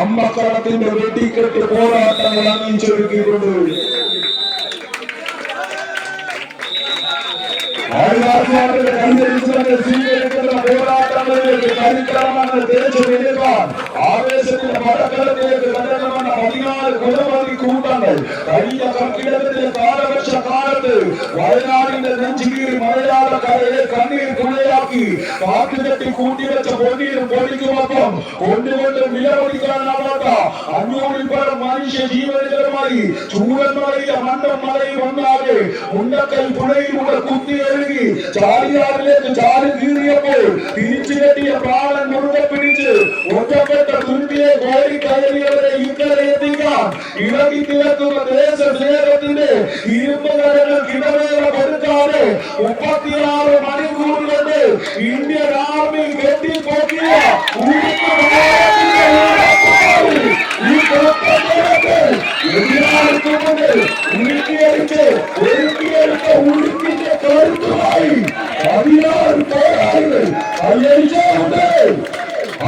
അമ്മക്കളത്തിന്റെ വെടിക്കെട്ട് പോരാട്ടങ്ങൾ അണിയിച്ചൊരുക്കിയിട്ടുണ്ട്. ആദിവാസികളുടെ കൈവരിച്ചുകൊണ്ട് സ്വീകരിക്കുന്ന പോരാട്ടങ്ങളിലേക്ക് കരിക്കണമെന്ന് തേച്ചു നേടുവാൻ ആവേശത്തിന്റെ പടക്കളത്തിലേക്ക് കടക്കണമെന്ന 14 കൊലപാതക കൂട്ടങ്ങൾ കഴിഞ്ഞ കർക്കിടകത്തിലെ കാലവർഷ കാലത്ത് വയനാടിന്റെ നെഞ്ചിൽ മലയാളക്കരയെ കണ്ണീർ തുണയാക്കി കാട്ടുകെട്ടി കൂട്ടിവെച്ച പൊന്നിയും പൊടിക്കുമൊപ്പം കൊണ്ടുകൊണ്ട് വിലമതിക്കാനാവാത്ത 500-ൽ പരം മനുഷ്യ ജീവനുകളുമായി ചൂടന്മലയിലെ മണ്ണും മലയും ഒന്നാകെ ഉണ്ടക്കൽ പുഴയിലൂടെ കുത്തിയേറി ചാലിയാറിലേക്ക് ചാലി കീറിയപ്പോൾ തിരിച്ചു കെട്ടിയ പ്രാണൻ മുറുകെ പിടിച്ച് ഒറ്റപ്പെട്ട തുരുത്തിയെ കോരി കയറിയവരെ ഇക്കരെ എത്തിക്കാൻ ഇളകി കിടക്കുന്ന ദേശസ്നേഹത്തിന്റെ ഇരുമ്പ് കരകൾ കിടവേള കൊടുക്കാതെ 36 മണിക്കൂർ കൊണ്ട് ഇന്ത്യൻ ആർമി കെട്ടിപ്പൊക്കിയ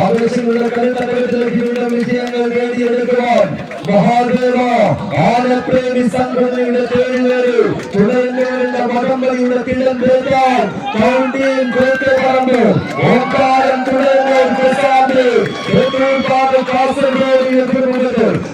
ആവേശങ്ങളുടെ കളിത്തടത്തിലേക്ക് വിജയങ്ങൾ നേടിയെടുക്കുവാൻ മഹാദേവ ആനപ്രേമി സംഘടനയുടെ പേരിൽ തുടരുന്നവരുടെ വടംവലിയുടെ കിടം തേക്കാൻ കൗണ്ടിയും കോട്ടപ്പറമ്പ് ഓക്കാരം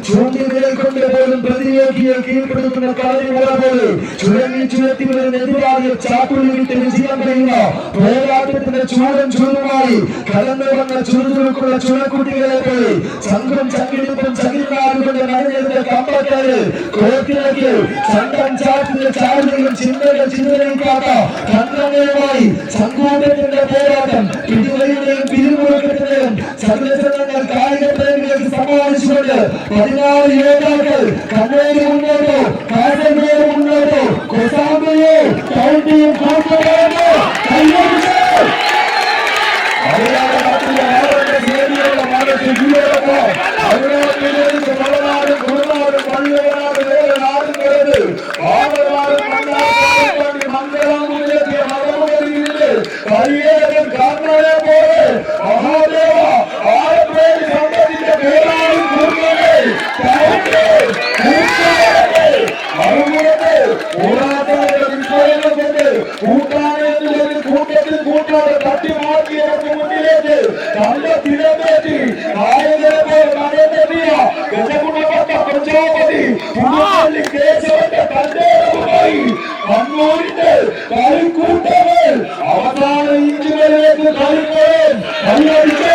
ചൂണ്ടി നിലക്കൊണ്ട് പോലും പ്രതിയോഗിയെ കീഴ്പ്പെടുത്തുന്ന കളരിമുറ പോലെ ചുഴങ്ങി ചുഴത്തി വരുന്നെതിരാളിയെ ചാട്ടുള്ളിട്ട് വിജയം കഴിയുന്ന പോരാട്ടത്തിന്റെ ചൂടൻ ചൂടുമായി കടന്നു വന്ന ചുറുചുറുക്കുള്ള ചുഴക്കുട്ടികളെ പോലെ ചങ്കും ചങ്കിടിപ്പും ചകിരിനാടുകളുടെ നനഞ്ഞതിന്റെ കമ്പക്കാര് കോട്ടിലേക്ക് ചന്തം ചാട്ടിന്റെ ചാടുകയും ചിന്തകൾ ചിന്തയിക്കാത്ത തന്ത്രങ്ങളുമായി ചങ്കൂട്ടത്തിന്റെ പോരാട്ടം പിടിവലിയുടെയും പിരിമുറുക്കത്തിന്റെയും സകലജനങ്ങൾ കായിക പ്രേമികൾക്ക് സമ്മാനിച്ചുകൊണ്ട് 16 യോദ്ധാക്കൾ കണ്ണൂര് മുന്നോട്ടോ കാസർഗോഡ് മുന്നോട്ടോ കൊസാമ്പയോ കൗണ്ടിയും കോട്ടപ്പറമ്പോ കൈവരിച്ചു കണ്ണൂരിന്റെ കളിക്കൂട്ടങ്ങൾ അവസാന ഇഞ്ചുകളിലേക്ക് കളിക്കുകയും കണ്ണൂരിന്റെ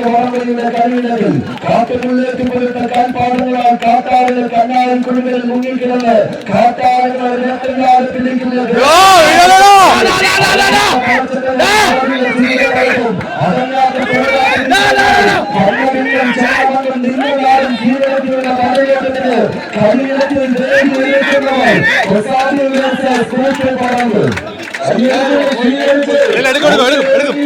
വാർത്തയുടെ കഴിവിനകൾ കാട്ടുമുള്ളിലേക്ക് പോലുള്ള കാൽപ്പാടുകളാൽ കാട്ടാറുകൾ കണ്ണാടൻ കുടുംബങ്ങളിൽ മുങ്ങിക്കിടന്ന് കാട്ടാറുകൾ പിടിക്കുന്നത് എടുക്കും